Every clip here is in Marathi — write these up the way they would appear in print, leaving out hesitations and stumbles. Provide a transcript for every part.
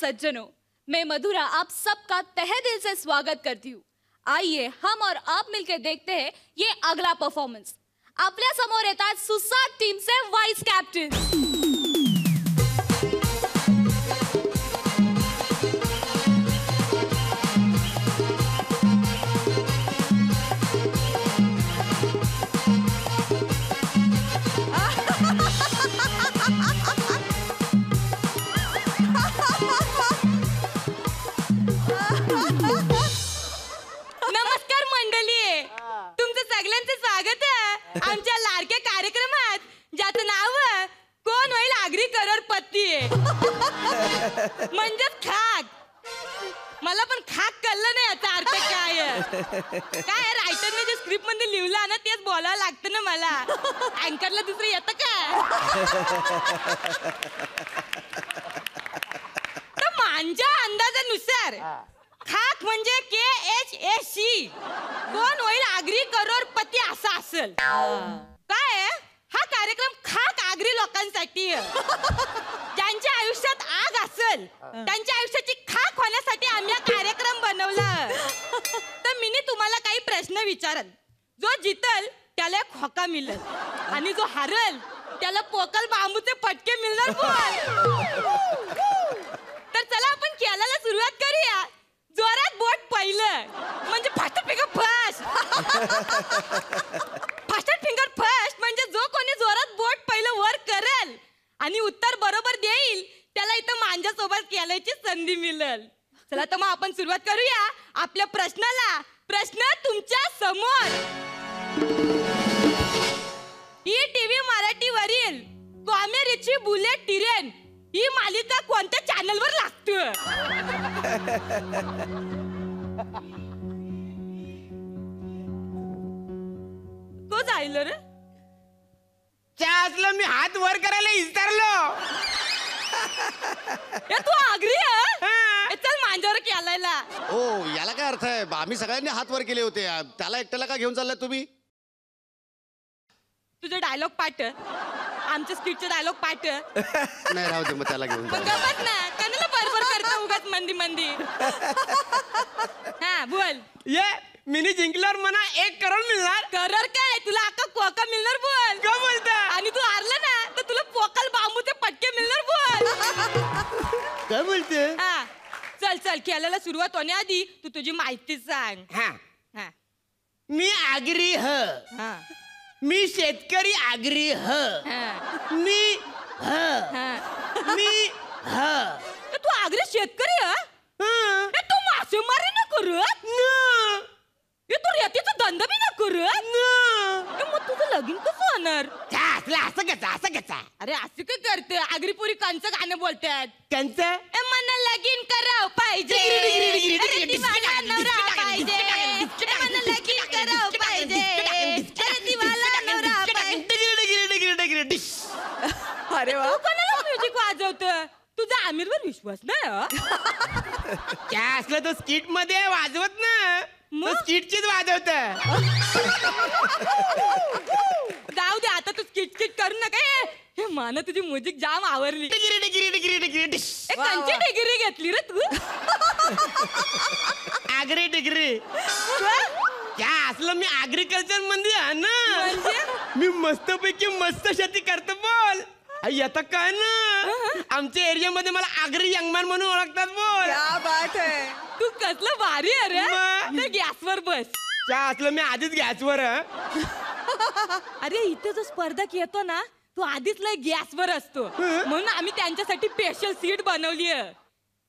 सज्जनों, मैं मधुरा आप सबका तहे दिल से स्वागत करती हूँ। आइए हम और आप मिलकर देखते हैं ये अगला परफॉर्मेंस। आपल्या समोर येतात सुसाट टीमचे वाइस कॅप्टन। नमस्कार मंडळी, तुमचं सगळ्यांचं स्वागत आहे आमच्या लाडक्या कार्यक्रमात, ज्याचं नाव कोण होईल आगरी करोडपती म्हणजेच खाक। मला पण खाक कळलं नाही याचा अर्थ काय रायटरने जे स्क्रिप्ट मध्ये लिहिलं ना तेच बोलावं लागतं ना मला। अँकरला दुसरं येतं का? तर माझ्या अंदाजानुसार खाक म्हणजे KHAC, कोण होईल आगरी करोडपती असा असेल। काय हा कार्यक्रम खाक आगरी लोकांसाठी, ज्यांच्या आयुष्यात आग असेल त्यांच्या आयुष्याची खाक होण्यासाठी आम्ही हा कार्यक्रम बनवला। तर मी तुम्हाला काही प्रश्न विचारन, जो जितल त्याला एक खोका मिळेल आणि जो हारल त्याला पोकल बांबूचे फटके मिळणार। तर चला आपण खेळायला सुरुवात करूया। जोरात बोट पहिलं म्हणजे fast finger first. Fast finger first म्हणजे जो कोणी जोरात बोट पहिलं वर करेल आणि उत्तर बरोबर देईल त्याला इथं माझ्यासोबत खेळायची संधी मिळेल। चला तर मग आपण सुरुवात करूया आपल्या प्रश्नाला। प्रश्न तुमच्या समोर, ETV मराठीवरील कॉमेडीची बुलेट ट्रेन ही मालिका कोणत्या चॅनलवर लागतं? को जाईल रे? मी हात वर करायला विचारलो। तू आगरी आहे? चल माझ्यावर केलायला। ओ याला काय अर्थ आहे? आम्ही सगळ्यांनी हात वर केले होते, त्याला एकट्याला का घेऊन चाललाय तुम्ही? तुझं डायलॉग पाठ, आमच्या स्क्रिप्टचे डायलॉग पाठ नाही, राहू दे मग त्याला घेऊन जा। गप्पच ना, कणाला बरोबर करतो उगाच मंदी मंदी। हा बोल। ये मिनी जिंकल्यावर मला 1 करोड मिळणार। करोड काय, तुला अख्खा कोका मिळणार। बोल का बोलता? आणि तू हारला ना तर तुला पोकल बांबूचे पटके मिळणार। बोल काय बोलते? हा चल चल, खेळायला सुरुवात होण्याआधी तू तुझी माहिती सांग। हा हा मी आगरी ह, हा मी शेतकरी आगरी ह, हा मी ह, मी ह। तू आगरी शेतकरी आहे? तू मासेमारी ना करत? तू रेतीचा धंदा बी ना करत? मग तुझं लगीन कसं होणार? असं कसा? अरे असं काय करते? आगरीपुरी कंचं गाणं बोलतात कंचं? मला लगीन करावं पाहिजे, अरे दिवाला नवरा पाहिजे, मला लगीन करावं पाहिजे, अरे दिवाला नवरा पाहिजे। अरे वा, तू कोणाला म्युझिक वाजवतं? तुझा आमिरवर विश्वास नाही? काय असलं तो स्किट मध्ये वाजवत ना, तो स्किटचीच वाजवत। जाऊ दे आता, तू किट किट करू नका। हे मान तुझी म्युझिक जाम आवडली। कंची डिग्री घेतली रे तू? आगरी डिग्री काय असलं? मी ऍग्रिकल्चर मध्ये आहे ना, मी मस्तपैकी मस्त शेती करतो। बोल येतं काय ना, आमच्या एरियामध्ये मला आगरी यंगमॅन म्हणून ओळखतात। बोल क्या बात है, तू कसलं भारी आहे रे। गॅसवर बस। काय असलं? मी आधीच गॅसवर आहे। अरे इथे जो स्पर्धक येतो ना तो आधीच लय गॅसवर असतो, म्हणून आम्ही त्यांच्यासाठी स्पेशल सीट बनवली आहे।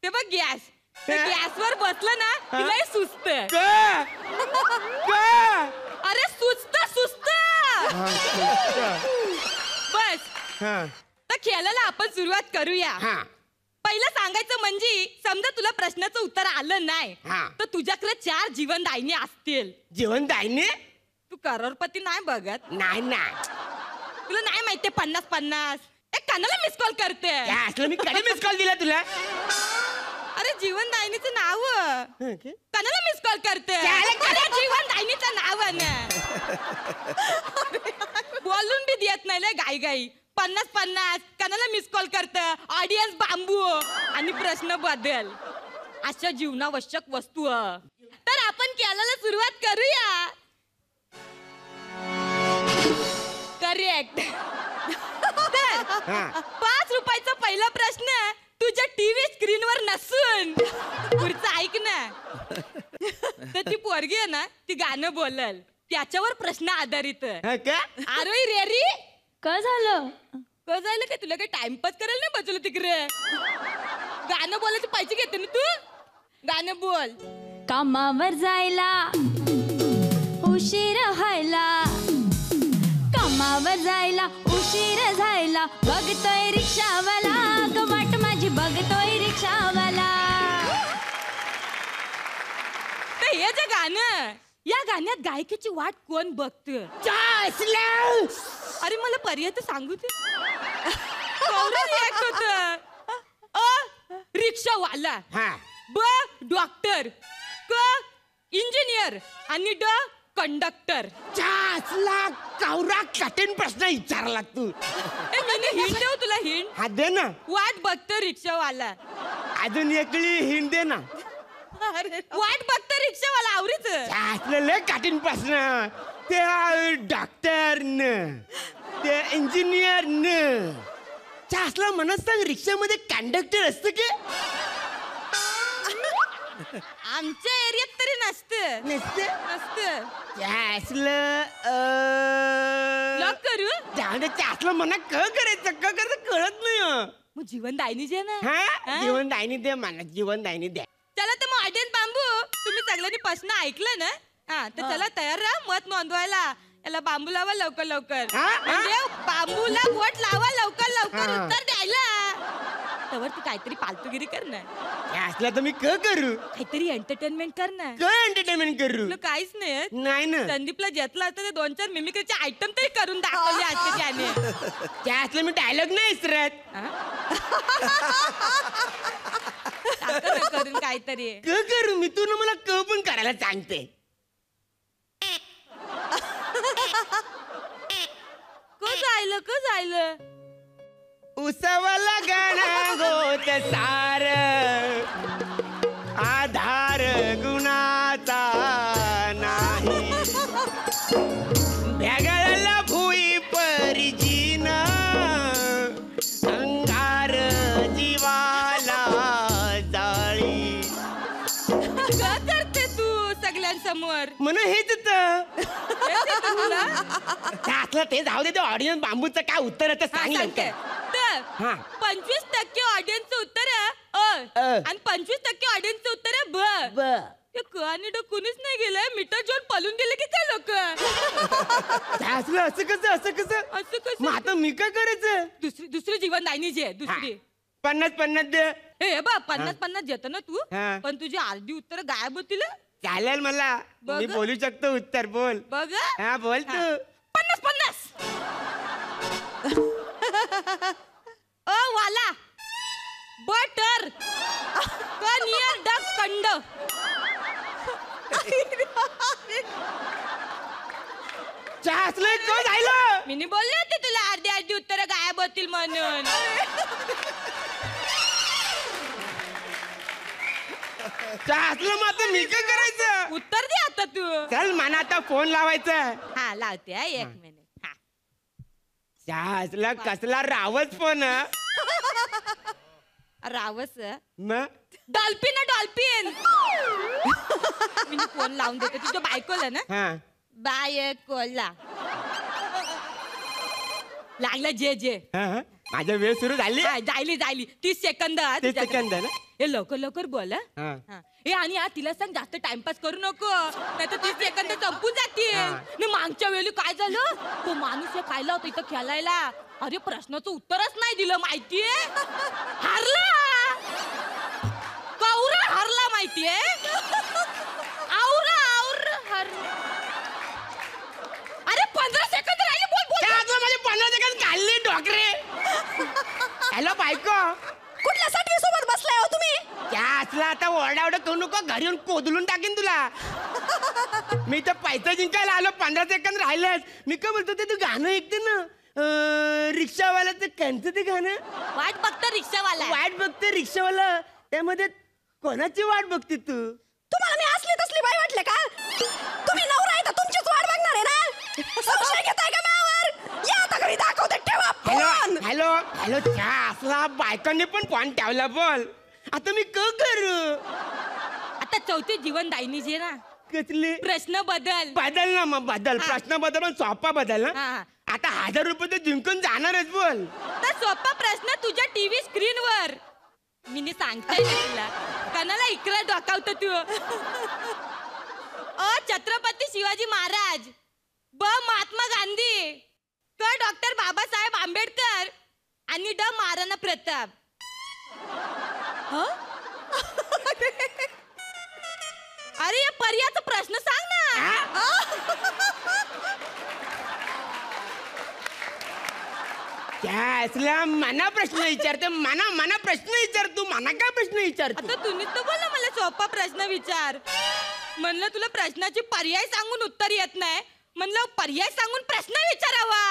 ते बघ गॅस, गॅसवर बसलं ना लय सुस्त। अरे सुस्त सुस्त बस। तर खेळायला आपण सुरुवात करूया। पहिलं सांगायचं म्हणजे, समजा तुला प्रश्नाचं उत्तर आलं नाही तर तुझ्याकडे 4 जीवनदायिनी असतील। जीवनदायिनी? तू करोडपती नाही बघत? नाही ना, तुला नाही माहिती 50-50 एक कानाला मिस कॉल करते। असलं मी कधी मिस कॉल दिला तुला? अरे जीवनदायिनीचं नाव कानाला मिस कॉल करते। अरे जीवनदायिनीचं नाव ना बोलून बी देत नाही गाई गाई। 50-50 कणाला मिस कॉल करत ऑडियन्स बांबू आणि प्रश्न बदल अशा जीवनावश्यक वस्तू तर आपण खेळायला सुरुवात करूया. करेक्ट. तर 5 रुपयाचा पहिला प्रश्न तुझ्या टीव्ही स्क्रीनवर नसून पुढचं ऐक ना. तर ती पोरगी आहे ना ती गाणं बोलल त्याच्यावर प्रश्न आधारित. आरोही रेरी काय झालं? काय झालं काय तुला काही टाइमपास करायला नाही बसवलं तिकडे. गाणं बोलायचे पैसे घेते ना तू. गाणं बोल. कामावर जायला उशीर व्हायला कामावर जायला उशीर झाला बघतोय रिक्षावाला ग वाट माझी बघतोय रिक्षावाला. तर हे जे गाणं या गाण्यात गायकीची वाट कोण बघत. अरे मला पर्याय तर सांगू ते. रिक्षावाला ब डॉक्टर क इंजिनियर आणि ड कंडक्टर. कवरा कठीण प्रश्न विचारला तू. हिंट देऊ तुला हिंट. हा दे ना. वाट बघतो रिक्षावाला. अजून एकली हिंट दे ना. वाट बघतो रिक्षावाला आवडीच. लय कठीण प्रश्न. ते डॉक्टर न ते इंजिनियर न असला म्हणत सांग रिक्षामध्ये कंडक्टर असतं की. आमच्या एरियात तरी नसतं. नसतं. लॉक करू. असलं म्हणा करायचं कळत नाही. मग जीवनदायिनी जे ना. जीवनदायिनी दे म्हणा. जीवनदायिनी द्या. चला तर मग ऑडियन्स बांबू तुम्ही सगळ्यांनी प्रश्न ऐकलं ना. तर चला तयार राहा मत नोंदवायला. याला बांबू लावा लवकर लवकर. म्हणजे बांबूला बोट लावा लवकर लवकर उत्तर द्यायला. तवर तू काहीतरी फालतूगिरी कर ना. असला तर मी करू. काहीतरी एंटरटेनमेंट कर ना. एंटरटेनमेंट करू. तुला काहीच नाही. नाही ना. संदीपला घेतला असतं ते 2-4 मिमिक्रीचे आयटम तरी करून दाखवले असते त्याने. त्या असलं मी डायलॉग नाही विसरत. करून काहीतरी करू मी. तू ना मला पण करायला सांगते. क जायलं उसवला गाणं गोत सार आधार गुणाचा नाही भेगळला भुई परिजीन अंगार जीवाला जाळी. का करते तू सगळ्यांसमोर. म्हण हेच असलं ते जाऊ दे. ऑडियन्स बांबूचं काय उत्तर आहे ते सांग लवकर. 25% ऑडियन्सचं उत्तर आहे आणि 25% ऑडियन्सचं उत्तर आहे ब. ते क आणि ड कुणीच नाही गेलंय. मीटर जोन पळून गेले की काय लोक. असं कसं मग आता मी काय करायचं. दुसरी जीवनदायिनी जी आहे दुसरी 50-50 दे. हे बा 50-50 देतो ना तू. पण तुझी अर्धी उत्तर गायब होतील. चालेल मला. मी बोलू शकतो उत्तर. बोल. बघ हा बोल तू. 50-50 वाला बटर नियर द कंड. मी बोलले होते तुला अर्धी उत्तर गायब होतील म्हणून. मी काय करायचं. उत्तर दे आता तू. चल मला आता फोन लावायचा. हा लावते. 1 मिनिट. असला कसला रावच फोन. रावस मग डॉल्फिन डॉल्फिन. मी फोन लावून देते तुझ्या बायकोला ना. बायकोला लागला जे जे. माझा वेळ सुरू झाली. जायली 30 सेकंद. 30 सेकंद ना. हे लवकर बोल. हे आणि तिला सांग जास्त टाइमपास करू नको नाही तर 30 सेकंद संपून जातील. मागच्या वेळी काय झालं तो माणूस हे खायला होता इथं खेळायला. अरे प्रश्नाचं उत्तरच नाही दिलं माहितीये. हारला. कौरा हारला माहितीये. अरे 15 सेकंद राहिले. बोल माझे 15 सेकंद काढले डॉक्टरे. हॅलो बायको. कुठल्या साठी सोबत बसलाय हो तुम्ही. त्या असला आता ओरडाओरडा करू नको. घरी येऊन कोदलून टाकेन तुला. मी तर पैसा जिंकायला आलो. 15 सेकंद राहिलेच. मी काय बोलतो ते तू गाणं ऐकते ना रिक्षावाल्याचं त्यांचं ते गाणं वाट बघता रिक्षावाला. वाट बघते रिक्षावाला, त्यामध्ये कोणाची वाट बघते तू? तुम्हाला मी असली तसली बाई वाटले का? तुम्ही नवरा आहे तर तुमचीच वाट बघणार आहे ना? संशय घेताय का माझ्यावर? या आता घरी दाखवते, ठेवा फोन. हॅलो हॅलो त्या असला बायकांनी पण फोन ठेवला बोल. आता मी क करू? आता चौथी जीवनदायिनी जे ना, कसली प्रश्न बदल. बदल ना, मग बदल. प्रश्न बदल पण सोपा बदल ना. हा. आता 1000 रुपये तर जिंकून जाणारच बोल. तर सोपा प्रश्न तुझ्या टीव्ही स्क्रीनवर मी सांगताय ना तुला. कणाला इकडे डोकावत तू. छत्रपती शिवाजी महाराज, ब महात्मा गांधी, क डॉक्टर बाबासाहेब आंबेडकर आणि ड महाराणा प्रताप. अरे या पर्यायचा प्रश्न सांग ना. त्या असला मना प्रश्न विचारते. मना प्रश्न विचार. तू मना काय प्रश्न विचारतो? आता तुम्हीच तर बोला मला सोपा प्रश्न विचार. म्हणलं तुला प्रश्नाची पर्याय सांगून उत्तर येत नाही, म्हणलं पर्याय सांगून प्रश्न विचारावा.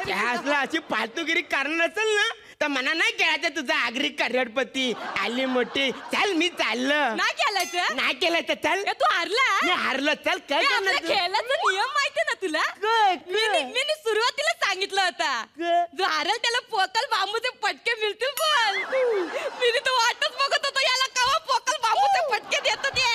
त्या असला अशी फालतूगिरी करणार असेल ना तर मना नाही खेळायचं तुझा आगरी करोडपती आली मोठी. चल मी चाललं. नाही केलायचं. नाही केलं तर चल. ए, तू हारला. मी हारलो. चल काय ए, करणार आपल्या तू? खेळाचा नियम माहितीये ना तुला? मी सुरुवातीला सांगितलं होता, जो हारेल त्याला पोकल बांबूचे फटके मिळतील. बोल, मी तर वाटच बघत होतो याला केव्हा पोकल बांबूचे फटके देत ते.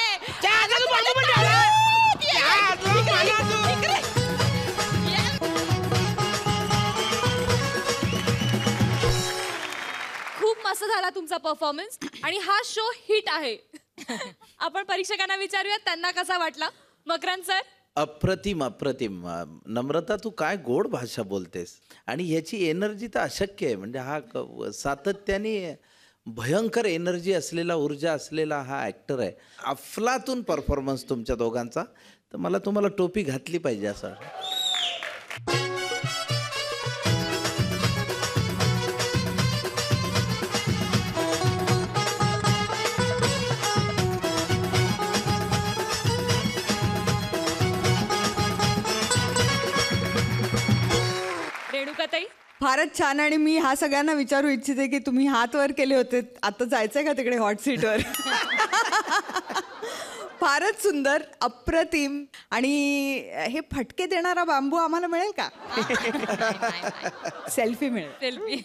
खूप मस्त झाला तुमचा परफॉर्मन्स आणि हा शो हिट आहे. आपण परीक्षकांना विचारूया त्यांना कसा वाटला. मकरंद सर. अप्रतिम अप्रतिम. नम्रता तू काय गोड भाषा बोलतेस आणि ह्याची एनर्जी तर अशक्य आहे. म्हणजे हा सातत्याने भयंकर एनर्जी असलेला, ऊर्जा असलेला हा ॲक्टर आहे. अफलातून परफॉर्मन्स तुमच्या दोघांचा. तर मला तुम्हाला टोपी घातली पाहिजे असं. रेणुकाताई. फारच छान. आणि मी हा सगळ्यांना विचारू इच्छिते की तुम्ही हात वर केले होते, आता जायचंय का तिकडे हॉट सीटवर? फारच सुंदर, अप्रतिम. आणि हे फटके देणारा बांबू आम्हाला मिळेल का? सेल्फी मिळेल. सेल्फी.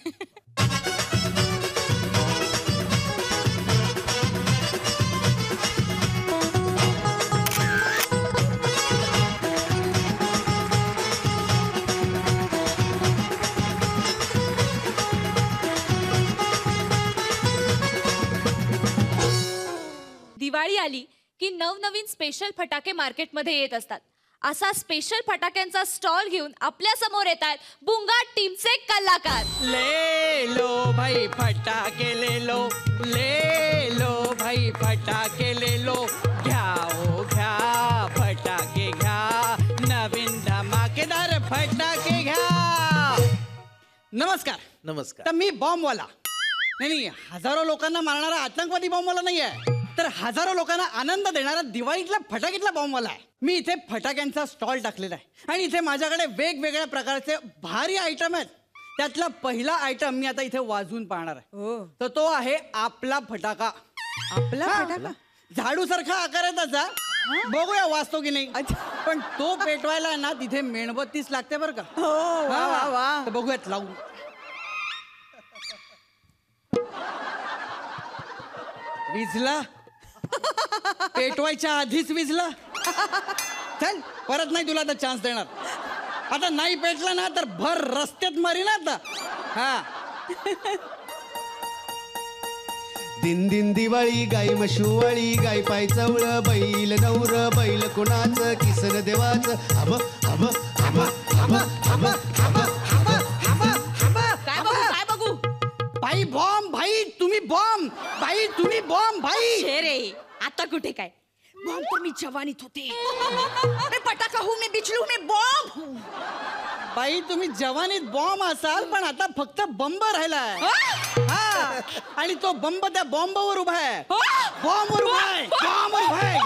दिवाळी आली की नवनवीन स्पेशल फटाके मार्केटमध्ये येत असतात. असा स्पेशल फटाक्यांचा स्टॉल घेऊन आपल्या समोर येत आहेत बुंगाट टीमचे कलाकार. ले लो भाई फटाके ले लो भाई फटाके ले लो. घ्या ओ घ्या फटाके घ्या, नवीन धमाकेदार फटाके घ्या. नमस्कार. नमस्कार. तर मी बॉम्बवाला नाही, हजारो लोकांना मारणारा आतंकवादी बॉम्बवाला नाही आहे, तर हजारो लोकांना आनंद देणारा दिवाळीतला फटाक्यातला बॉम्बवाला आहे. मी इथे फटाक्यांचा स्टॉल टाकलेला आहे आणि इथे माझ्याकडे वेगवेगळ्या प्रकारचे भारी आयटम आहेत. त्यातला पहिला आयटम मी आता इथे वाजवून पाहणार आहे. तर तो आहे आपला फटाका. आपला फटाका? झाडू सारखा आकार आहे त्याचा. बघूया वाजतो की नाही. पण तो पेटवायला ना तिथे मेणबत्तीच लागते बरं का. वा वा वा. तर बघूयात लावून. विजला. पेटवायच्या आधीच विजला. चल परत नाही तुला आता चान्स देणार. आता नाही पेटला ना तर भर रस्त्यात मारी ना आता. हा. दिन दिन दिवाळी गाई मशुवाळी, गाय पाय चवळ, बैल नवर, बैल कुणाचं किसन देवाचं. Hub hub hub hub hub hub hub hub. काय बघू? भाई बॉम्ब, भाई तुम्ही बॉम्ब, भाई तुम्ही बॉम्ब, भाई. हे रे, आता कुठे काय? बॉम्ब तर मी जवानीत होते. मैं पटाखा हूँ, मैं बिजलू, मैं बॉम्ब हूँ. बाई तुम्ही जवानीत बॉम्ब असाल, पण आता फक्त बंब राहिलाय. हा. आणि तो बंब त्या बॉम्बवर उभा आहे. बॉम्बवर उभा आहे. बॉम्बवर उभा आहे.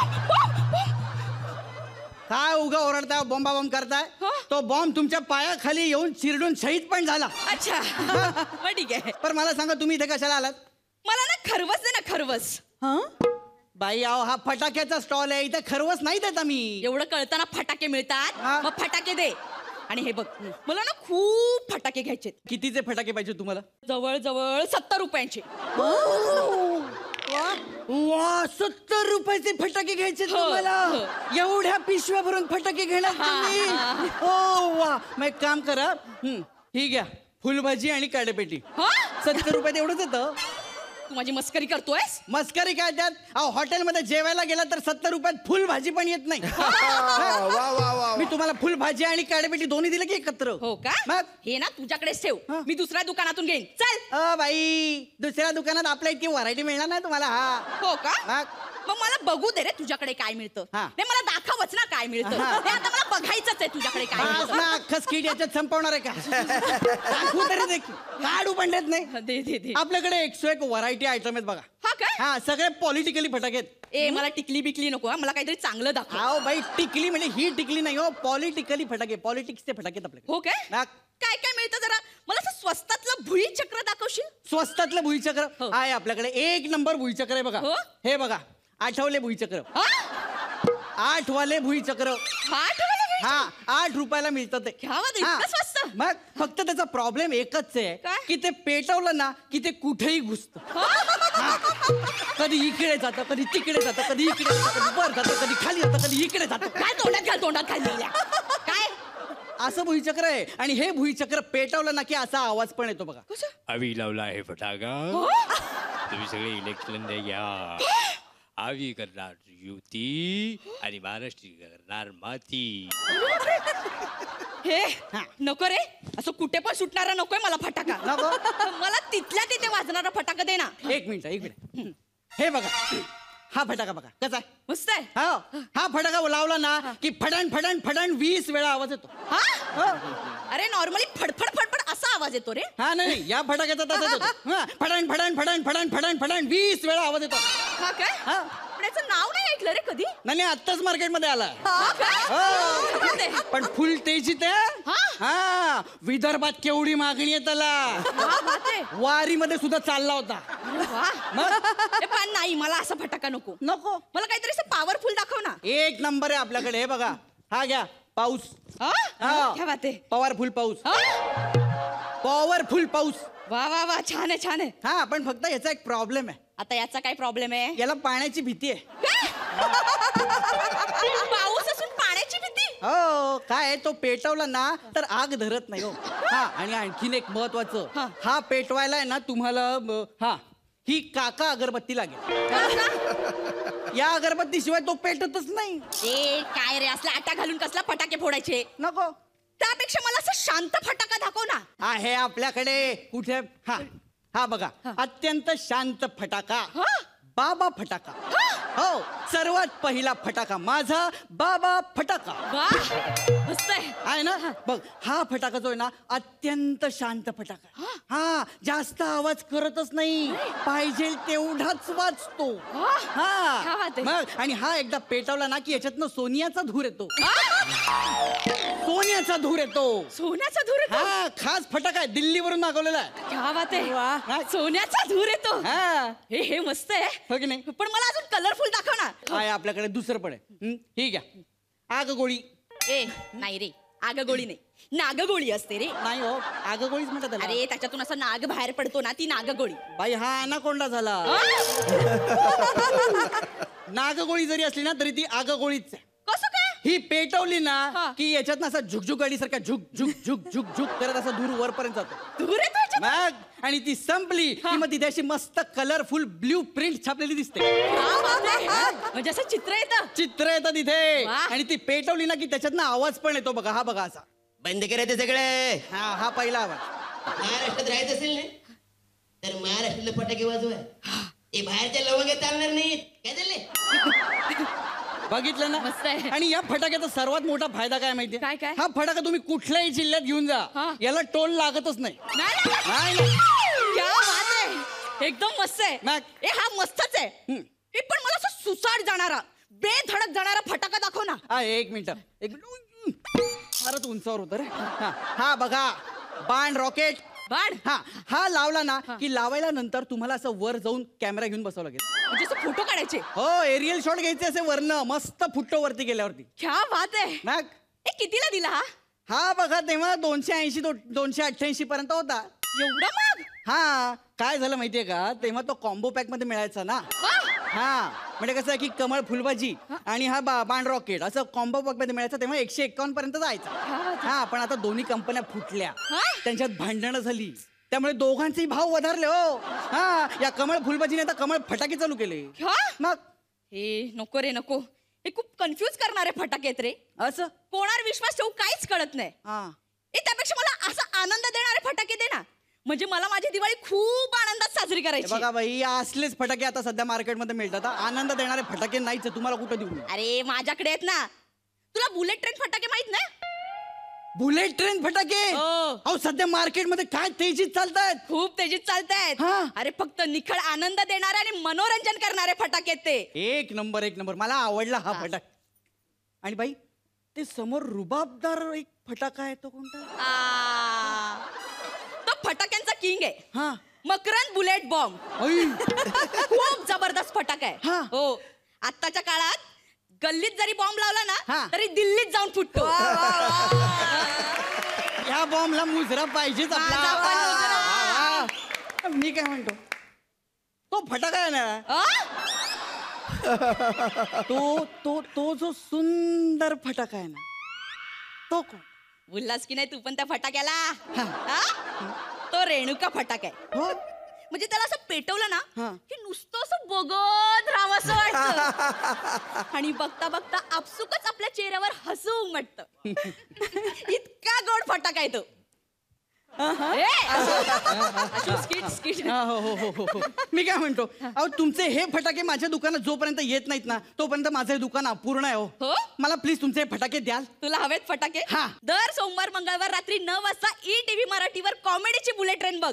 काय उगा ओरडताय बॉम्बा बॉम्ब करताय तो बॉम्ब तुमच्या पायाखाली येऊन चिरडून शहीद पण झाला. अच्छा मग ठीक आहे. पण मला सांगा तुम्ही इथे कशाला आलात? मला ना खरवस दे ना खरवस. बाई अहो हा फटाक्याचा स्टॉल आहे, इथे खरवस नाही देत आम्ही. एवढं कळताना फटाके मिळतात हा. मग फटाके दे. आणि हे बघ मला ना खूप फटाके घ्यायचे. कितीचे फटाके पाहिजे तुम्हाला? जवळ जवळ 70 रुपयांचे. वा 70 रुपयाचे फटाके घ्यायचे हो, तुम्हाला? हो. एवढ्या पिशव्या भरून फटाके घेणार तुम्ही? हो वा. मग एक काम करा, ही घ्या फुलभाजी आणि काडेपेटी. हा? 70 रुपयात एवढंच येतं. तू माझी मस्करी करतोयस? मस्करी काय त्यात? अहो हॉटेलमध्ये जेवायला गेला तर 70 रुपयात फुल भाजी पण येत नाही. मी तुम्हाला फुल भाजी आणि काडेपेटी दोन्ही दिलं की एकत्र? हो का? मग? हे ना तुझ्याकडेच ठेव. हा. मी दुसऱ्या दुकानातून घेईन. चल. बाई दुसऱ्या दुकानात आपल्या इतकी व्हरायटी मिळणार नाही तुम्हाला. हा हो का? मग? मग मला बघू दे रे तुझ्याकडे काय मिळतं. हा. नाही मला दाखवच ना काय मिळतं. हा. हे आता मला बघायचंच आहे तुझ्याकडे काय आज मिळतं. ना अख्खं स्किट याच्यात संपवणार आहे का? दाखवू तरी दे की. काढू पण देत नाही. दे दे दे. आपल्याकडे 101 व्हरायटी आयटम आहेत बघा. हा काय? हा सगळे पॉलिटिकली फटाके आहेत. ए मला टिकली बिकली नको हा. मला काहीतरी चांगलं दाखव. अहो बाई टिकली म्हणजे ही टिकली नाही हो, पॉलिटिकली फटाके, पॉलिटिक्सचे फटाके आहेत आपल्याकडे. हो काय? मग? काय काय मिळतं जरा मला असं स्वस्तातलं भुई चक्र दाखवशील? स्वस्तातलं भुईचक्र हो. आहे आपल्याकडे. 1 नंबर भुईचक्र आहे बघा. हो? हे बघा आठवले भुईचक्र. हा? 8 वाले भुईचक्र. हा आठवलं भुई चक्र? हा 8 रुपयाला मिळतं ते. घ्यावं ते, हा. इतकं स्वस्त? मग फक्त त्याचा प्रॉब्लेम एकच आहे काय? की ते पेटवलं ना की ते कुठेही घुसतं. कधी इकडे जातं, कधी तिकडे जातं, कधी इकडे जातं, कधी वर जातं, कधी खाली जातं, कधी इकडे जातं. काय तोंडात घाल तोंडात घाल लिहिल्या. काय असं भुईचक्र आहे. आणि हे भुईचक्र पेटवलं ना की असा आवाज पण येतो बघा. आवी लावला आहे फटाका. तुम्ही सगळे इलेक्शन घ्या. आवी करणार युती आणि महाराष्ट्र करणार माती. हे नको रे असं कुठे पण सुटणारा नकोय मला फटाका. नको? मला तिथल्या तिथे वाजणारा फटाका दे ना. एक मिनिट. हे बघा हा फटाका बघा कसा आहे. मस्त आहे. हा फटाका लावला ना की फडण फडण फडण 20 वेळा आवाज येतो. हा हो. अरे नॉर्मली फडफड फडफड असा आवाज येतो रे. हा नाही या फटाक्याचा तसाच होतो. फडण फडण फडण फडण फडण फडण 20 वेळा आवाज येतो. हा काय? हा. पण याचं नाव नाही ऐकलं रे कधी. नाही आत्ताच मार्केटमध्ये आला. हा काय? हो. दे. पण फुल तेजीत आहे. हा? हा विदर्भात केवढी मागणी आहे त्याला. हा, बात आहे. वारीमध्ये सुद्धा चालला होता. अरे वा. मग? ए, पण नाही मला असा फटाका नको. नको. मला काहीतरी असं पॉवरफुल दाखव ना. 1 नंबर आहे आपल्याकडे. हे बघा हा घ्या पाऊस. हा? हा. क्या बात आहे. पॉवरफुल पाऊस. हा? पॉवरफुल पाऊस. वा वा वा छान आहे छान आहे. हा पण फक्त याचा एक प्रॉब्लेम आहे. आता याचा काय प्रॉब्लेम आहे? याला पाण्याची भीती आहे. पाऊस असून पाण्याची भीती? हो काय आहे, तो पेटवला ना तर आग धरत नाही हो. हा आणि आणखीन एक महत्वाचं. हा. हा पेटवायला आहे ना तुम्हाला ही काका अगरबत्ती लागेल. या अगरबत्तीशिवाय तो पेटतच नाही. ए काय रे असला आटा घालून कसला फटाके फोडायचे? नको. त्यापेक्षा मला असं शांत फटाका दाखव ना. आहे आपल्याकडे. कुठे? हा बघा अत्यंत शांत फटाका. बाबा फटाका. हो सर्वात पहिला फटाका माझा बाबा फटाका. वा मस्त आहे. आहे ना. बघ हा फटाका जो आहे ना अत्यंत शांत फटाका. हा जास्त आवाज करतच नाही. पाहिजे तेवढाच वाजतो. क्या बात आहे. मग आणि हा एकदा पेटवला ना की याच्यातनं सोनियाचा धूर येतो. सोन्याचा धूर येतो. सोन्याचा धूर येतो? हा खास फटाका आहे. दिल्लीवरून मागवलेला आहे. क्या बात आहे. हा. सोन्याचा धूर येतो. हा हे मस्त आहे. हो की नाही. पण मला अजून कलरफुल दाखव ना. आहे आपल्याकडे दुसरं पण आहे. ही घ्या आग गोळी. ए नाही रे आगगोळी नाही नागगोळी असते रे. नाही हो आगगोळीच म्हणतात त्याला. अरे त्याच्यातून असं नाग बाहेर पडतो ना ती नागगोळी. बाई हा अनाकोंडा झाला. नागगोळी जरी असली ना तरी ती आगगोळीच आहे. कसं काय? ही पेटवली ना हा. की याच्यात ना असा झुकझुक गाडी सारखा झुक झुक झुक झुक झुक करत असा धूर वरपर्यंत जातो. धूर येतो याच्यात? मग आणि ती संपली की मग तिथे अशी मस्त कलरफुल ब्ल्यू प्रिंट छापलेली दिसते. क्या बात आहे. म्हणजे असं चित्र येतं. चित्र येतं तिथे. वा. आणि ती पेटवली ना की त्याच्यात आवाज पण येतो बघा. हा बघा असा. बंद करायचे सगळे. हा पहिला आवाज. महाराष्ट्रात राहायचं असेल ना तर महाराष्ट्रातले फटाके वाजवा. हे बाहेरच्या लवंग्या चालणार नाहीत. काय झाले? बघितलं ना. मस्त आहे. आणि या फटाक्याचा सर्वात मोठा फायदा काय माहितीये? काय, काय? हा फटाका तुम्ही कुठल्याही जिल्ह्यात घेऊन जा हा. याला टोल लागतच नाही. नाही, नाही, नाही, नाही. क्या बात आहे. एकदम मस्त आहे. मग? ए हा मस्तच आहे. हे पण मला असं सुसाट जाणारा बेधडक जाणारा फटाका दाखव ना. हा एक मिनिट फारच उंचावर होतं रे. हा बघा बाण रॉकेट. बाण हा लावला ना की लावायला नंतर तुम्हाला असं वर जाऊन कॅमेरा घेऊन बसावं लागेल. म्हणजे असं फोटो काढायचे. हो एरियल शॉट घ्यायचे असे वरनं मस्त फुटतो वरती गेल्यावरती. क्या बात आहे. मग कितीला दिला हा? हा बघा तेव्हा 280 288 पर्यंत होता. एवढा मग? हा काय झालं माहितीये का तेव्हा तो कॉम्बो पॅक मध्ये मिळायचा ना. हा म्हणजे कसं आहे की कमळ फुलभाजी आणि हा बाण रॉकेट असं कॉम्बो पॅक मध्ये मिळायचं तेव्हा 151 पर्यंत जायचं. हा पण आता दोन्ही कंपन्या फुटल्या त्यांच्यात भांडणं झाली त्यामुळे दोघांचे भाव वधारले हो. हा या कमळ फुलभाजीने आता कमळ फटाके चालू केले. मग हे नको रे नको. हे खूप कन्फ्युज करणारे फटाके आहेत रे. असं कोणावर विश्वास ठेवू काहीच कळत नाही. त्यापेक्षा मला असा आनंद देणारे फटाके दे ना. म्हणजे मला माझी दिवाळी खूप आनंदात साजरी करायची. बघा बाई असलेच फटाके आता सध्या मार्केटमध्ये मिळतात. आनंद देणारे फटाके नाहीच. तुम्हाला कुठं देऊ? अरे माझ्याकडे आहेत ना. तुला बुलेट ट्रेन फटाके माहित नाही? बुलेट ट्रेन फटाके अहो सध्या मार्केटमध्ये काय तेजीत चालतायत. खूप तेजीत चालतायत. अरे फक्त निखळ आनंद देणारे आणि मनोरंजन करणारे फटाके ते. एक नंबर मला आवडला हा फटाका. आणि बाई ते समोर रुबाबदार एक फटाका आहे तो कोणता? तो फटाक्यांचा किंग आहे. Makarand bullet bomb. खूप जबरदस्त फटाका आहे. हो आत्ताच्या काळात गल्लीत जरी बॉम्ब लावला ना तरी दिल्लीत जाऊन फुटतो. या बॉम्बला मुजरा पाहिजेच आपला. मी काय म्हणतो तो फटाका आहे ना तो जो सुंदर फटाका आहे ना तो कोण? बोललास की नाही तू पण त्या फटाक्याला? तो रेणुका फटाका आहे. म्हणजे त्याला असं पेटवलं ना की नुसतं असं बघत राहावं असं वाटतं. आणि बघता बघता आपसुकच आपल्या चेहऱ्यावर हसू उमटतं. इतका गोड फटाका आहे तो. मी काय म्हणतो अहो तुमचे हे फटाके माझ्या दुकानात जोपर्यंत येत नाहीत ना तोपर्यंत माझं हे दुकान अपूर्ण आहे. हो मला प्लीज तुमचे फटाके द्याल? तुला हवेत फटाके? दर सोमवार मंगळवार रात्री 9 वाजता ETV मराठीवर कॉमेडीची बुलेट ट्रेन बघ.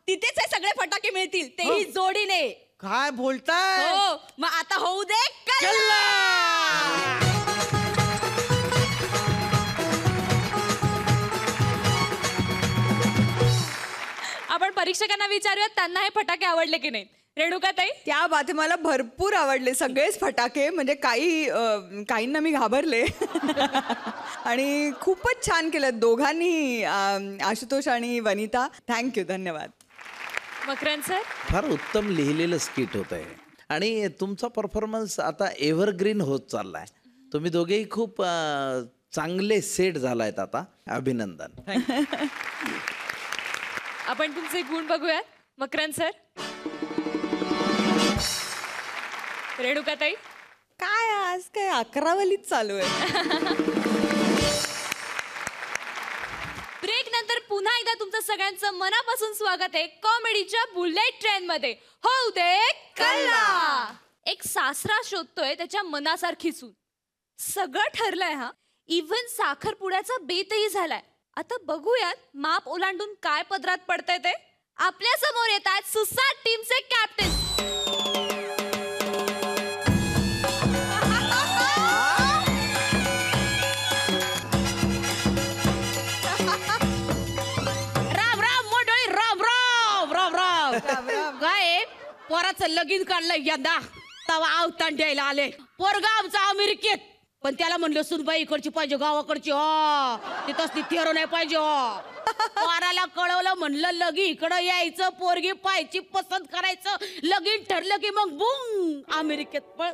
तिथेच हे सगळे फटाके मिळतील तेही जोडीने. काय बोलताय? हो मग आता होऊ दे कल्ला. आपण परीक्षकांना विचारूयात त्यांना हे फटाके आवडले की नाही. रेणुका ताई? त्या बाते मला भरपूर आवडले सगळेच फटाके. म्हणजे काहींना मी घाबरले आणि खूपच छान केलं दोघांनी आशुतोष आणि वनिता. थँक्यू धन्यवाद. मकरंद सर? फार उत्तम लिहिलेलं स्किट होत आहे आणि तुमचा परफॉर्मन्स आता एव्हरग्रीन होत चाललाय. तुम्ही दोघेही खूप चांगले सेट झालायत आता. अभिनंदन. आपण तुमचे गुण बघूयात. मकरंद सर? रेणुका ताई? काय आज काय 11वीच चालू आहे. ब्रेक नंतर पुन्हा एकदा तुमचं सगळ्यांचं मनापासून स्वागत आहे कॉमेडीच्या बुलेट ट्रेन मध्ये. होऊ दे कल्ला. एक सासरा शोधतोय त्याच्या मनासारखी सून. सगळं ठरलंय. इव्हन साखरपुड्याचा बेतही झालाय. आता बघूयात माप ओलांडून काय पदरात पडतंय ते. आपल्या समोर येत आहेत सुसाट टीमचे कॅप्टन. काय पोराचं लगीन काढलं यंदा तवा आवतान द्यायला आले. पोरगा आमचा अमेरिकेत पण त्याला म्हणलं सुनबाई इकडची पाहिजे गावाकडची. हो तिथंच ती तेरो नाही पाहिजे. हो पोराला कळवलं म्हणलं लगी इकडं यायचं पोरगी पाहायची पसंत करायचं. लगीन ठरलं की मग बुंग अमेरिकेत पळ.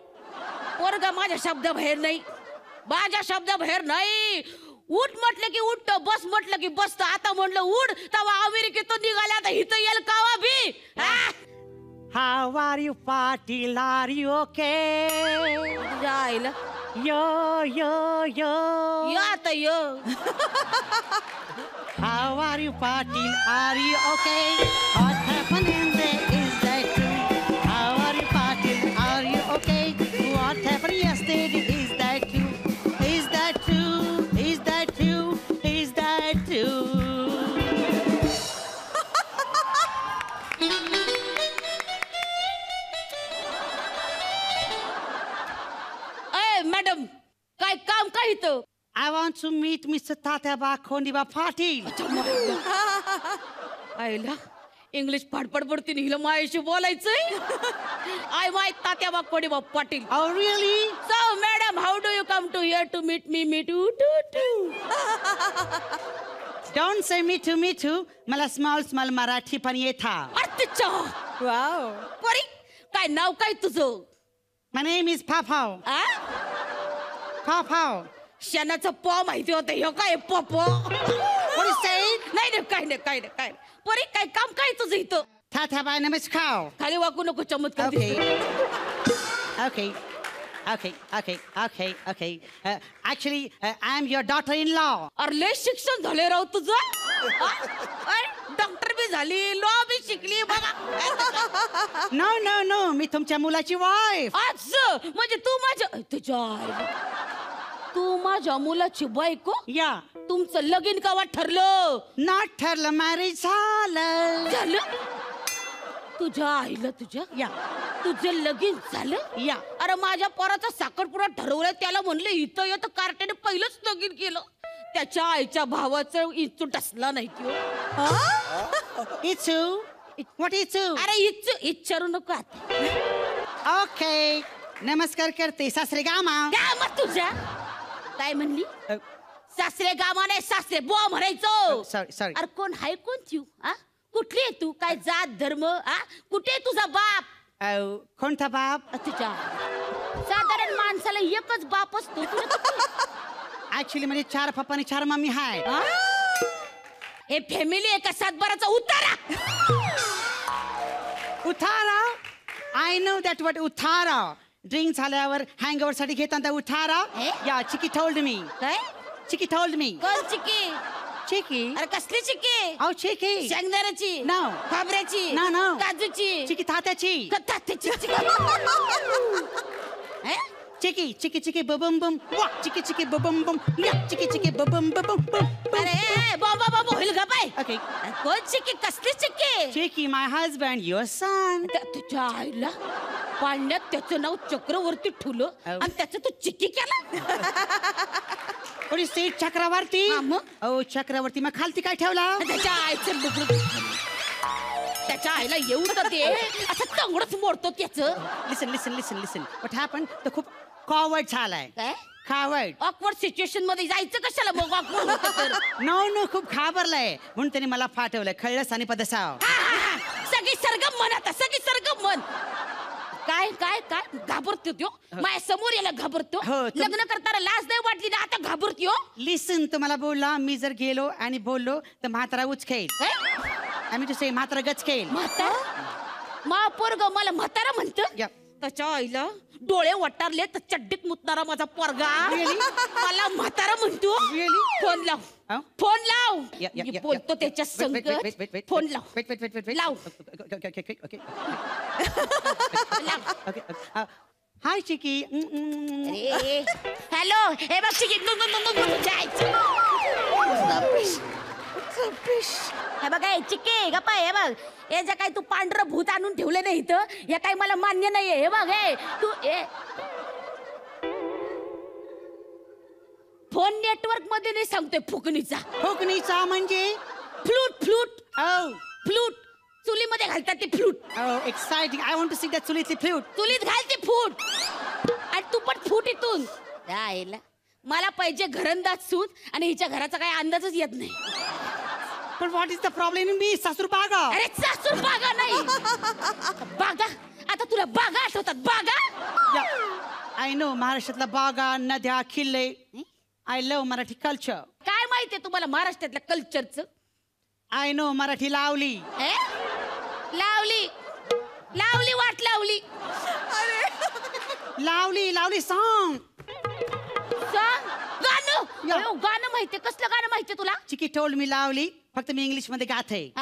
पोरगा माझ्या शब्दाबाहेर नाही. माझ्या शब्दाबाहेर नाही. उठ म्हटलं की उठत बस म्हटलं की बसत. आता म्हणलं उठ तवा अमेरिकेतून निघाल्या आता इथं येईल कावा बी. How are you, Patil? Are you okay? जायला Yo. या आता यो. How are you, Patil? Are you okay? What happened in there? Is that true? How are you, Patil? Are you okay? What happened yesterday? Is that true? Is that true? Is that true? Is that true? Tatyaba खोंडीबा Patil. आईला इंग्लिश फाडफड पडती हिला मायाशी बोलायचंय. I my Tatyaba Kodiba Patil. Oh really? So madam, how do you come to here to meet me? Me too. Don't say me too. मला स्मॉल मराठी पण येता. अच्छा. वाव. परी काय नाव काय तुझं? My name is Papaw. A? Papaw. शेणाचं प माहिती होतं ह्यो काय पप? What is saying? नाही काय नाही. परी काय काम काय तुझं इथं? तात्याबा नमस्कार. खाली वाकू नको चमत्कार Okay. Okay. Actually, I am your daughter-in-law. अरे लय शिक्षण झाले राव तुझं. डॉक्टर बी झाली, लॉ बी शिकली बघा. No. मी तुमच्या मुलाची वाईफ. आज म्हणजे तू माझ्या मुलाची बायको. या. तुमचं लगीन कवा ठरलं? Not ठरलं, मॅरेज झालं. तुझ्या आईला या. तुझं लगीन झालं? या. अरे माझ्या पोराचा साखरपुडा ठरवलाय, त्याला म्हणले इथं येत कार्ट्याने पहिलंच लगीन केलं. त्याच्या आईच्या भावाचं इच्छू टसला नाही की. इचू. What इचू? अरे इच्छारू नको आता. Okay. नमस्कार करते सासरे गामा. गामा तुझ्या काय म्हणली? सासरे गामा नाही, सासरे बुवा म्हणायचो. Sorry. अरे कोण हाय कोण तू? कुठली आहे तू? काय जात धर्म? कुठे आहे तुझा बाप? कोणता बाप? तुझ्या साधारण माणसाला एकच बाप असतो. ऍक्च्युली म्हणजे 4 पप्पा आणि 4 मम्मी हाय. हे फॅमिली आहे का सातबाराचा उतारा? उतारा. आय नो दॅट वॉट उतारा. ड्रिंक झाल्यावर हँगओव्हर साठी घेतात उतारा. या चिकी टोल्ड मी. काय? चिकी टोल्ड मी. कोण चिकी? चिकी. अरे कसली चिकी? अहो चिकी. शेंगदाण्याची? No. खोबऱ्याची? No. काजूची? चिकी तात्याची. तात्याची चिकी बबम बम. चिकी बबम बम. चिकी बबम बम. अरे बाबा होईल का पाय? ओके. कोण चिकी? कसली चिकी? चिकी माय हजबंड युअर सन. तुझ्या आईला पाळण्यात त्याचं नाव चक्रवर्ती ठेवलं आणि त्याचं तू चिकी केला. कोणी सीट चक्रवर्ती? ओ चक्रवर्ती मग खालती काय ठेवला? त्याच्या आईचं बुगडं. त्याच्या आईला येऊ तर ते असं चांगलंच मोडतो त्याचं. लिसन व्हॉट हॅपन? तो खूप कॉवर्ड झालाय. काय? कॉवर्ड. ऑकवर्ड सिच्युएशन मध्ये जायचं कशाला मग? ऑकवर्ड होतं तर. नो खूप घाबरलाय म्हणून त्याने मला फाटवलंय. कळलंस? आणि पदसाव सगळी सरगम म्हण आता, सगळी सरगम म्हण. काय घाबरतो त्यो? माझ्या समोर याला घाबरतो. लग्न करताना लाज नाही वाटली ना, आता घाबरतो. लिसन तुम्हाला बोलला, मी जर गेलो आणि बोललो तर म्हातारा उचकेल. आम्ही तुझे म्हातारा गचकेल. मा पोरग मला म्हातारा म्हणत. त्याच्या आईला डोळे वटारले तर चड्डीत मुतणारा माझा पोरगा मला म्हातारा म्हणतो. फोन लाव. मी बोलतो त्याच्या संगत. फोन लाव. हाय चिकी. हॅलो. हे बघ चिकी. हे बघ चिक्के गप्पा. हे बघ हे जे काय तू पांढरं भूत आणून ठेवलं नाही इथं, हे काही मला मान्य नाहीये. हे बघ हे तू फोन नेटवर्क मध्ये नाही सांगतोय. फुकणीचा म्हणजे फ्लूट चुलीमध्ये घालतात ते flute. Exciting. I want to see that चुलीतली फ्लूट. चुलीत घालते फूट आणि तू पण फूट इथून. मला पाहिजे घरंदाज सून आणि हिच्या घराचा काही अंदाजच येत नाही. पण what is the problem in me? सासूर बागा. अरे सासूर बागा नाही. बागा. आता तुला बागा आठवतात? बागा. आय नो महाराष्ट्रातल्या बागा, नद्या, किल्ले. I love Marathi culture. काय माहितीये तुम्हाला महाराष्ट्रातल्या कल्चरचं? आय नो मराठी लावली. लावली वाट लावली. लावली सॉन्ग. गाणं माहितीये? कसलं गाणं माहितीये तुला? चिकी टोल्ड मी लावली. फक्त मी इंग्लिश मध्ये गाते.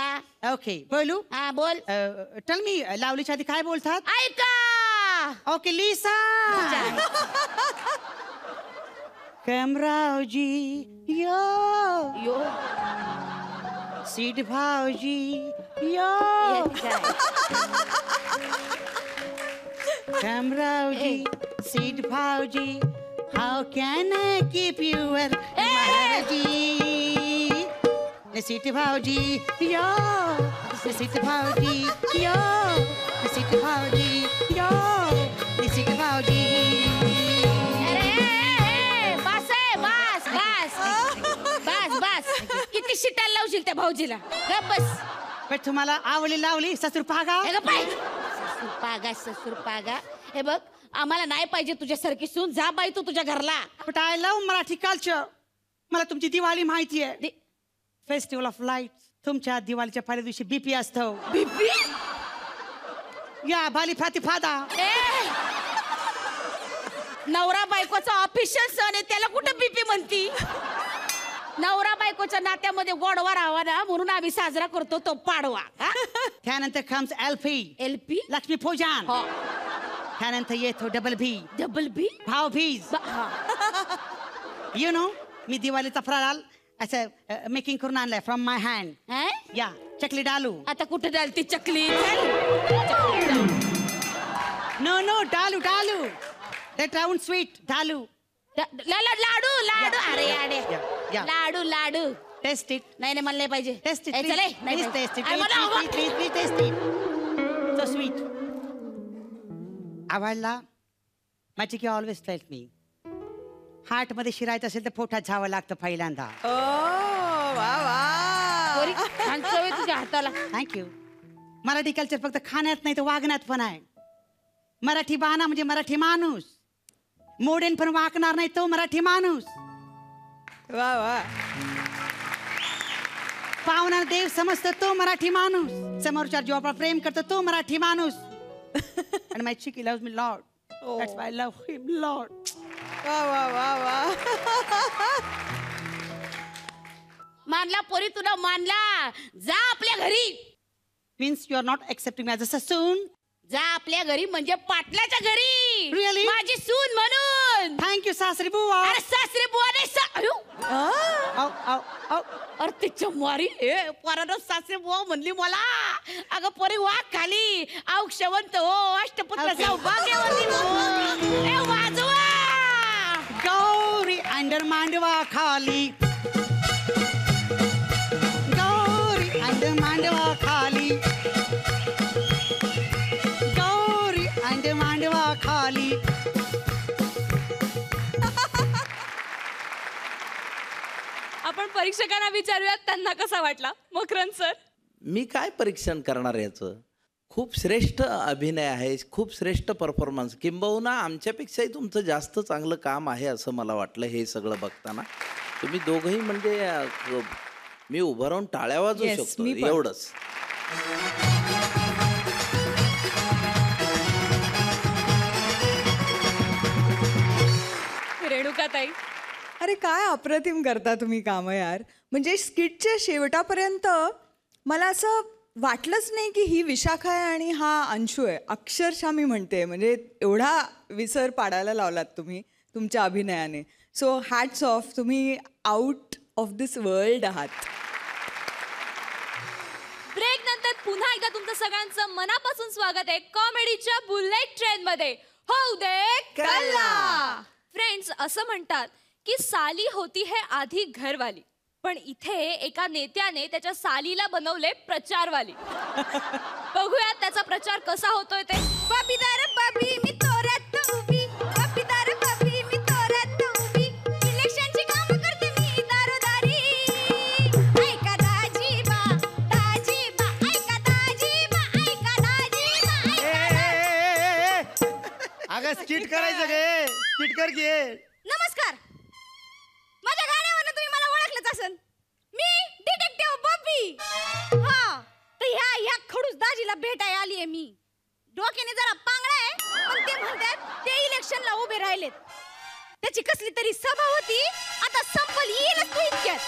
ओके बोलू? बोल. टेल मी लावलीच्या आधी काय बोलतात? ऐका. Okay Lisa. कमरावजी यो सीड भावजी यो कमरावजी सीड भावजी. How can I keep you at my city भाऊजी यो सिटी भाऊजी यो सिटी भाऊजी यो सिटी भाऊजी. बस किती शिटायला लावशील त्या भाऊजीला? गप बस. पण तुम्हाला आवली लावली ससुर पागा. ससुर पागा. हे बघ, आम्हाला नाही पाहिजे तुझ्यासारखी सून. जा बाई तू तुझ्या घरला. But I love Marathi culture. मला तुमची दिवाळी माहिती आहे. Festival of light. तुमच्या दिवाळीच्या पहिल्या दिवशी बीपी असतो. बीपी या बाली फाती फादा. नवरा बायकोचा ऑफिशियल सण आहे, त्याला कुठं बीपी म्हणती? नवरा बायकोच्या नात्यामध्ये गोडवा राहावा ना, म्हणून आम्ही साजरा करतो तो पाडवा. त्यानंतर कम्स एलपी लक्ष्मी पूजन. त्यानंतर येतो double B Bhaubeej. You know, मी दिवाळीचा फराळ असं मेकिंग करून आणलाय फ्रॉम माय हँड. या चकली डालू. आता कुठे डालती चकली? नो डालू that round sweet डालू. लाडू. अरे लाडू. Taste it. नाही मला नाही पाहिजे. टेस्ट इट चले. Please. Taste it please. Taste it. So sweet. आवडला? माझी की ऑलवेज टेल मी, हार्ट मध्ये शिरायचं असेल तर पोटात जावं लागतं पहिल्यांदा. छान चव आहे तुझ्या हाताला. थँक्यू. मराठी कल्चर फक्त खाण्यात नाही तर वागण्यात पण आहे. मराठी बाणा म्हणजे मराठी माणूस. मोडेन पण वाकणार नाही तो मराठी माणूस. पाहुणा देव समजतो तो मराठी माणूस. समोरच्या जेव्हा प्रेम करतो तो मराठी माणूस. आणि माय चिकी loves me lord. That's why I love him lord. मानला पोरी, तुला मानला. जा आपल्या घरी. Means you are not accepting me as a सून. जा आपल्या घरी म्हणजे पाटलाच्या घरी. Really? माझी सून म्हणून. थँक्यू सासरी बुवा. अरे सासरे बुवा नाही. अरे तिच्या मारी पोरानं सासरे बुवा म्हणली मला. अगं पोरी वाघ खाली. औक्षवंत हो, अष्टपुत्र सौभाग्यवती हो. वाजवा. गौरी अंडर मांडवा खाली. गौरी अंडर मांडवा खाली. गौरी अंडर मांडवा खाली. आपण परीक्षकांना विचारूयात त्यांना कसा वाटला. मकरंद सर, मी काय परीक्षण करणार याचं? खूप श्रेष्ठ अभिनय आहे, खूप श्रेष्ठ परफॉर्मन्स. किंबहुना आमच्यापेक्षाही तुमचं जास्त चांगलं काम आहे असं मला वाटलं हे सगळं बघताना. तुम्ही दोघंही म्हणजे मी उभं राहून टाळ्या वाजवू शकतो एवढंच. रेणुकाताई, अरे काय अप्रतिम करता तुम्ही कामं यार. म्हणजे स्किटच्या शेवटापर्यंत मला असं वाटलंच नाही की ही विशाखा आहे आणि हा अंशू आहे. अक्षरशः मी म्हणते, म्हणजे एवढा विसर पाडायला लावलात तुम्ही तुमच्या अभिनयाने. So hats off. तुम्ही आउट ऑफ दिस वर्ल्ड आहात. ब्रेक नंतर पुन्हा एकदा तुमचं सगळ्यांचं मनापासून स्वागत आहे कॉमेडीच्या बुलेट ट्रेन मध्ये. होऊ दे कल्ला. फ्रेंड्स, असं म्हणतात की साली होती है आधी घरवाली, पण इथे एका नेत्याने त्याच्या सालीला बनवले प्रचारवाली. बघूयात त्याचा प्रचार कसा होतोय ते. बबीदार बबी मी तोरात उभी. बबीदार बबी मी तोरात उभी. इलेक्शनची काम करते मी दारोदारी. ऐका दाजीबा, दाजीबा, ऐका दाजीबा, ऐका दाजीबा, ऐका. अगं स्किट करायचं गे. स्किट कर घे. नमस्कार. माझ्या गाण्यावरनं तुम्ही मला ओळखलंच असन. मी डिटेक्टिव्ह बब्बी. हा, तर ह्या खडूस दाजीला भेटायला आली आहे मी. डोक्याने जरा पांगळा आहे, पण ते म्हणतात ते इलेक्शनला उभे राहिलेत. त्याची कसली तरी सभा होती, आता संपल येईलच तू इतक्यात.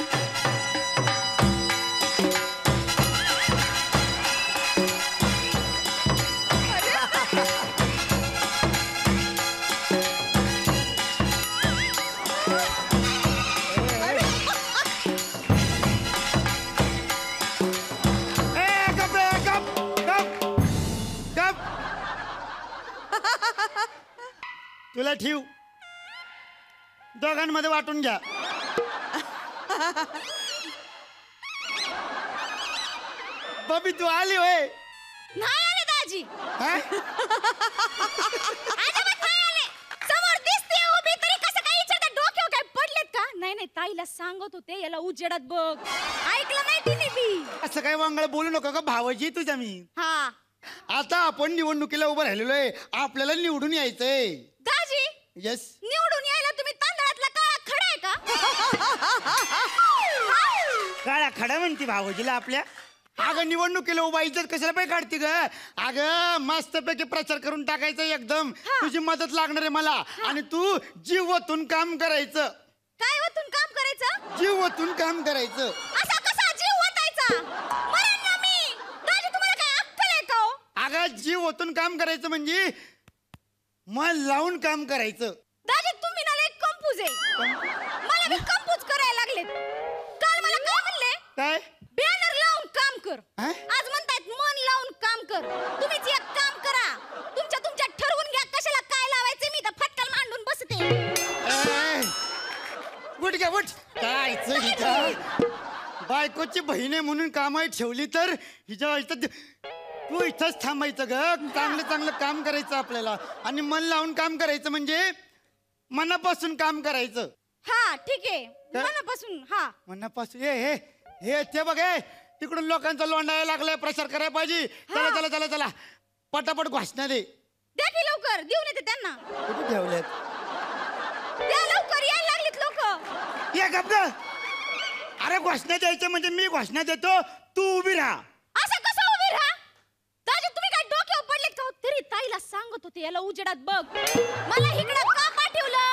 तुला ठेव. दोघांमध्ये वाटून घ्या. बबी तू आली होय नाही आले दाजी. हा? अजिबात नाही आले. समोर दिसते उभी तरी कसं काय विचारता, डोक्यावर काय पडलेत का? नाही नाही, ताईला सांगत होते याला उजेडात बघ. ऐकलं नाही तिने बी. असं काय वांगळ बोलू नका का भावाजी तुझ्या मी. हा आता आपण निवडणुकीला उभं राहिलेलो आहे, आपल्याला निवडून यायचंय. दाजी येस. निवडून यायला तुम्ही तांदळातला काळा खडा आहे का? काळा खडा म्हणते भावाजीला आपल्या. अगं निवडणुकीला उभा इज्जत कशाला पाहिजे काढते ग. अगं मस्तपैकी प्रचार करून टाकायचं एकदम. तुझी मदत लागणार आहे मला. आणि तू जीव ओतून काम करायचं. काय वतून काम करायचं? जीव ओतून काम करायचं. असा कसा जीव ओतायचा? मरेन ना मी. दाजी तुम्हाला काय अक्कल आहे का हो? अगं जीव ओतून काम करायचं म्हणजे मन लावून काम करायचं. दाजी तुम्ही ना लय कंपूज आहे. मला बी कंपूज करायला लागलेत. काल मला काय म्हणले? काय बॅनर लावून काम कर. हा? आज म्हणतायत मन लावून काम कर. तुम्हीच एक काम करा, तुमच्या ठरवून घ्या कशाला काय लावायचं. मी तर फटकल मांडून बसते. उठ घ्या उठ. काय बायकोची बहिणी म्हणून कामाई ठेवली तर हिच्या इथं तू इथंच थांबायचं ग. चांगलं चांगलं काम करायचं आपल्याला. आणि मन लावून काम करायचं म्हणजे मनापासून काम करायचं. हा ठीक आहे, मनापासून. हा मनापासून. हे हे ते बघ हे तिकडून लोकांचा लोंडायला लागलाय, प्रचार करायला पाहिजे. चला चला चला चला पटापट घोषणा दे. द्या की लवकर, देऊन येते त्यांना. कुठे ठेवल्यात? द्या लवकर, यायला लागलीत लोक. ये गप ग. अरे घोषणा द्यायचं म्हणजे मी घोषणा देतो, तू उभी राहा. असं कसं उभी राहा? दाजी तुम्ही काय डोक्यावर पडलेत का? तरी ताईला सांगत होते याला उजेडात बघ. मला इकडं का पाठवलं?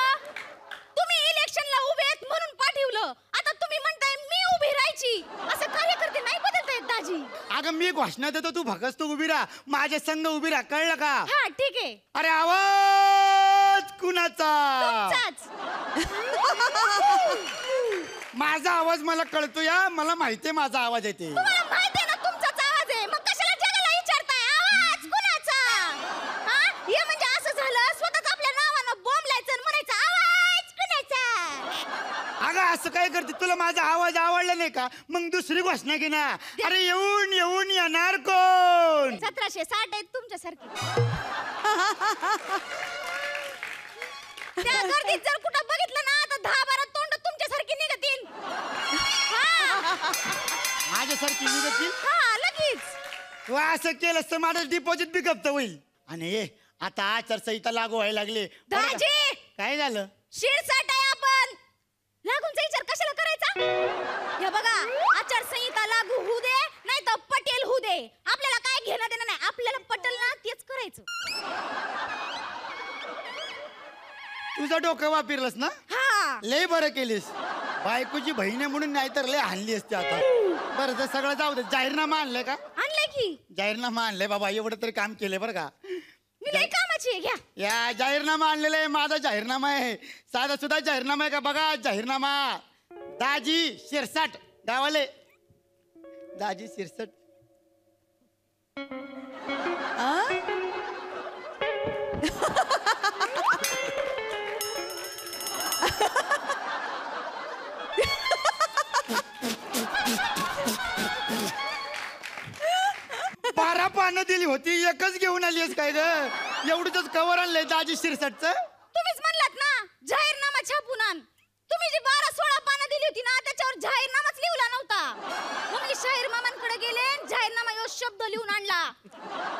तुम्ही इलेक्शनला उभे आहेत म्हणून पाठवलं. आता तुम्ही म्हणताय मी उभी राहायची. असं कार्यकर्ते नाही बदलता येत दाजी. अगं मी घोषणा देतो, तू फकस्त उभी राहा. माझ्या संग उभी राहा, कळलं का? हा ठीक आहे. अरे आवाज कुणाचा? तुमचाच. माझा आवाज मला कळतो या. मला माहितीये माझा आवाज येते. तुम्हाला माहिती आहे ना तुमचाच आवाज आहे. मग कशाला जगाला विचारताय आवाज कुणाचा? हा हे म्हणजे असं झालं, स्वतःच आपल्या नावानं बोंबलायचं आणि म्हणायचं आवाज कुणाचा. अगं असं काय करते? तुला माझा आवाज आवडला नाही का? मग दुसरी घोषणा घे ना. अरे येऊन येऊन येणार कोण? 1760 आहेत तुमच्यासारखी. त्या गर्दीत जर कुठं बघितलं ना तर 10-12 तोंड तुमच्यासारखी निघतील. माझ्यासारखी निघतील? हा लगेच. तू असं केलंस तर माझं डिपॉझिट बी गप्त होईल. आणि हे आता आचारसंहिता लागू व्हायला लागली. दाजी काय झालं? शिरसाट आहे आपण. लागूनचा विचार कशाला करायचा? हे बघा, आचारसंहिता लागू होऊ दे नाही तर पटेल होऊ दे, आपल्याला काय घेणं देणं नाही. आपल्याला पटेल ना तेच करायचं. तुझं डोकं वापरलंस ना? हा लय बरं केलीस. बायकोची बहीण आहे म्हणून नाही तर लय हाणली असते आता. बरं तर सगळं जाऊ दे. जाहीरनामा आणलाय का? आणलंय की. जाहीरनामा आणलाय बाबा. एवढं तरी काम केलंय बरं का. मी लय कामाची आहे, घ्या. या जाहीरनामा आणलेला आहे. माझा जाहीरनामा आहे. साधा सुद्धा जाहीरनामा आहे का बघा. जाहीरनामा दाजी शिरसाट गावाले. दाजी शिरसाट. बारा पानं दिली होती, एकच घेऊन आलीस काय ग? एवढंच कवर आणलंय दाजी शिरसाटचं. तुम्हीच म्हणलात ना जाहीरनामा छापून आण. तुम्ही जी 12-16 पानं दिली होती ना त्याच्यावर जाहीरनामाच लिहिला नव्हता. मग मी शाहीर मामांकडे गेले, जाहीरनामा यो शब्द लिहून आणला.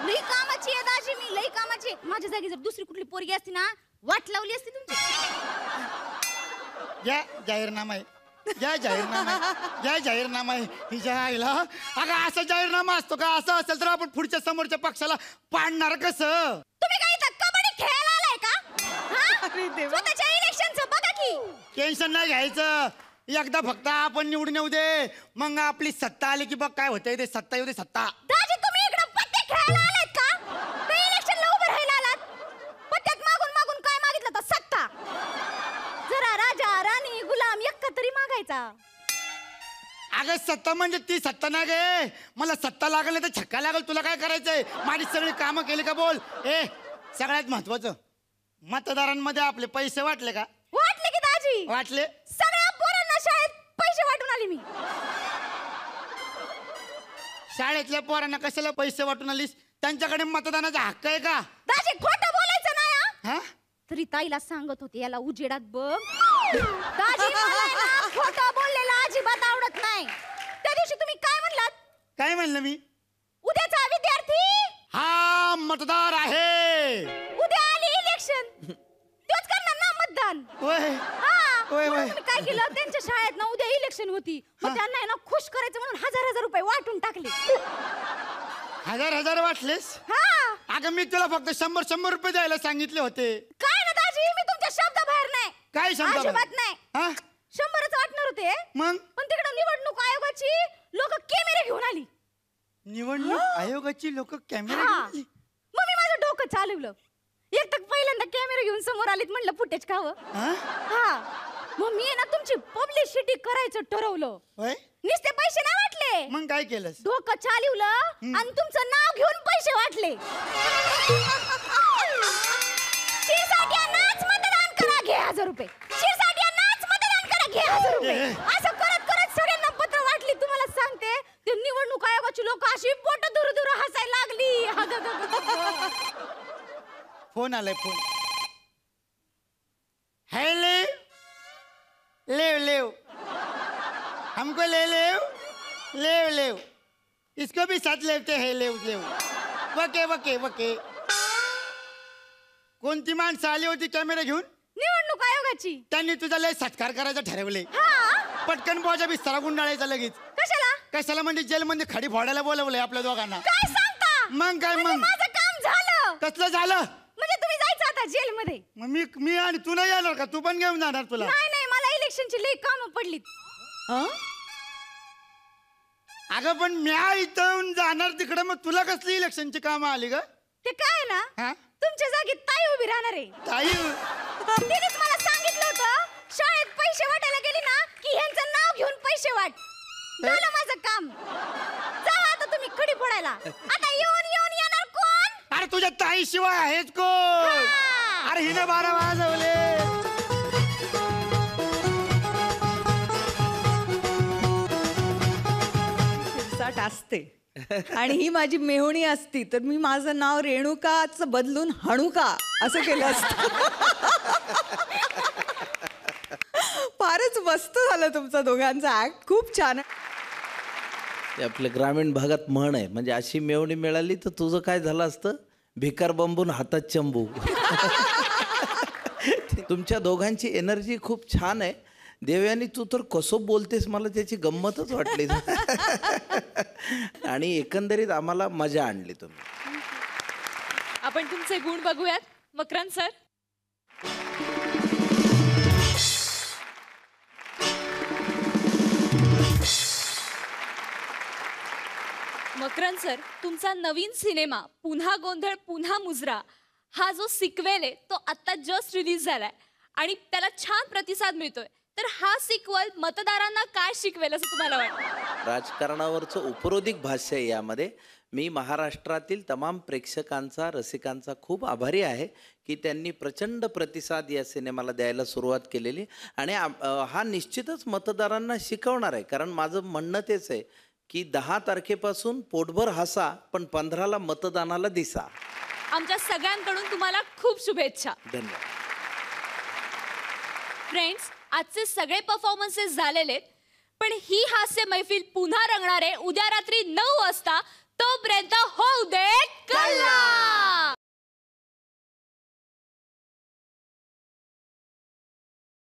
लई कामाची आहे दाजी मी, लई कामाची. माझ्या जागी जर दुसरी कुठली पोरगी असती ना वाट लावली असती तुमची. या जाहीरनामा आहे. या जाहीरनामा आहे. या जाहीरनामा आहे. हिच्या आईला अगं असा जाहीरनामा असतो का? असं असेल तर आपण पुढच्या समोरच्या पक्षाला पाडणार कसं? तुम्ही काय इथं कबड्डी खेळायला आलाय का? हा? स्वतःच्या इलेक्शनचं बघा की. टेन्शन नाही घ्यायचं. एकदा फक्त आपण निवडून येऊ दे, मग आपली सत्ता आली की बघ काय होतंय ते. सत्ता येऊ दे सत्ता. दाजी तुम्ही इकडे पत्ते खेळायला आलात का? काही इलेक्शनला उभे राहायला आलात? पत्त्यात मागून मागून काय मागितलं तर सत्ता. जरा राजा राणी गुलाम एक्का तरी मागायचा. अगं सत्ता म्हणजे ती सत्ता नाही गे. मला सत्ता लागल नाही तर छक्का लागल. तुला काय करायचंय? माझी सगळी कामं केली का बोल. सगळ्यात महत्वाचं, मतदारांमध्ये आपले पैसे वाटले का? वाटले की दाजी? वाटले. सगळ्या पोरांना शाळेत पैसे वाटून आली मी. शाळेतल्या पोरांना कशाला पैसे वाटून आलीस? त्यांच्याकडे मतदानाचा हक्क आहे का? दाजी खोटं बोलायचं नाही. हा? तरी ताईला सांगत होते याला उजेडात बघ. दाजी मला आहे ना खोटं बोललेला अजिबात आवडत नाही. त्या दिवशी तुम्ही काय म्हणलात? काय म्हणलं मी? उद्याचा विद्यार्थी हा मतदार आहे. उद्या आली इलेक्शन, तोच करणार ना मतदान. होय हा, होय म्हणून होय. तुम्ही काय केलं? त्यांच्या शाळेत ना उद्या इलेक्शन होती, मग त्यांना आहे ना खुश करायचं म्हणून 1000 रुपये वाटून टाकले. 1000 वाटलेस? हा. अगं मी तुला फक्त 100 रुपये द्यायला सांगितले होते. काय ना दाजी, मी तुमच्या शब्दाबाहेर नाही. काय शब्द? अजिबात नाही. हा? 100च वाटणार होते. मग पण तिकडे निवडणूक आयोगाची लोक कॅमेरे घेऊन आली. निवडणूक आयोगाची लोक कॅमेरा हा. घेऊन आली? मग मी माझं डोकं चालवलं. एक तर पहिल्यांदा कॅमेरा घेऊन समोर आलीत, म्हणलं फुटेज खावं. हा? हा. मग मी ना तुमची पब्लिसिटी करायचं ठरवलं. होय? नुसते पैसे नाही वाटले, मग काय केलंस? डोकं चालवलं आणि तुमचं नाव घेऊन पैसे वाटले. शिरसाट्यांनाच मतदान करा, घे 1000 रुपये. शिरसाट्यांनाच मतदान करा, घे 1000 रुपये. असं करत करत सगळ्यांना पत्र वाटली. तुम्हाला सांगते, ते निवडणूक आयोगाची लोक अशी बोट दूर दूर हसायला लागली. फोन आलाय, फोन. हेले लेव लेव, हमको ले लेव लेव लेव, इसको भी साथ लेते हैं लेव लेव. वके वके वके. कोणती माणसं आली होती कॅमेरा घेऊन? निवडणूक आयोगाची. त्यांनी तुझा लय सत्कार करायचा ठरवले. हा. पटकन बोजा बिस्तारा गुंडाळायचा लगेच. कशाला? कशाला म्हणजे जेलमध्ये खडी फोडायला बोलवलंय आपल्या दोघांना. काय सांगता? मग काय म्हणजे मग? माझं काम झालं. कसलं झालं? म्हणजे तुम्ही जायचं आता जेलमध्ये. मग मी आणि तू नाही येणार का? तू पण घेऊन जाणार तुला? नाही नाही, मला इलेक्शनची लई कामं पडलीत. अगं पण म्या इथं जाणार तिकडे, मग तुला कसली इलेक्शनची कामं आली ग? ते काय ना, हा? तुमच्या जागी ताई उभी राहणार आहे. ताई? तिनेच मला सांगितलं होतं, शाळेत पैसे वाटायला गेली ना की ह्यांचं नाव घेऊन पैसे वाट. झालं माझं काम. जा आता तुम्ही खडी फोडायला. आता येऊन येऊन येणार कोण? अरे तुझ्या ताई शिवाय आहेच कोण? हा. अरे हिने 12 वाजवले. शिरसाट असते आणि ही माझी मेहुणी असती तर मी माझं नाव रेणुकाच बदलून हणुका असं केलं असतं. फारच मस्त झालं तुमचा दोघांचा ऍक्ट, खूप छान. ते आपल्या ग्रामीण भागात म्हण आहे, म्हणजे अशी मेवणी मिळाली तर तुझं काय झालं असतं? भिकार बांबून हातात चंबू. तुमच्या दोघांची एनर्जी खूप छान आहे. देवयानी तू तर कसं बोलतेस, मला त्याची गंमतच वाटली. आणि एकंदरीत आम्हाला मजा आणली तुम्ही. आपण तुमचे गुण बघूयात. मकरंद सर. मकरंद सर, तुमचा नवीन सिनेमा पुन्हा गोंधळ पुन्हा मुजरा हा जो सिक्वेल आहे तो आता जस्ट रिलीज झालाय आणि त्याला छान प्रतिसाद मिळतोय. तर हा सिक्वल मतदारांना काय शिकवेल असं तुम्हाला वाटतं? राजकारणावरचं उपरोधिक भाष्य आहे यामध्ये. मी महाराष्ट्रातील तमाम प्रेक्षकांचा, रसिकांचा खूप आभारी आहे की त्यांनी प्रचंड प्रतिसाद या सिनेमाला द्यायला सुरुवात केलेली. आणि हा निश्चितच मतदारांना शिकवणार आहे. कारण माझं म्हणणं तेच आहे की 10 तारखेपासून पोटभर हसा, पण 15ला मतदानाला दिसा. आमच्या सगळ्यांकडून तुम्हाला खूप शुभेच्छा. धन्यवाद. फ्रेंड्स, आजचे सगळे परफॉर्मन्सेस झालेले, पण ही हास्य मैफिल पुन्हा रंगणार आहे उद्या रात्री 9 वाजता. तोपर्यंत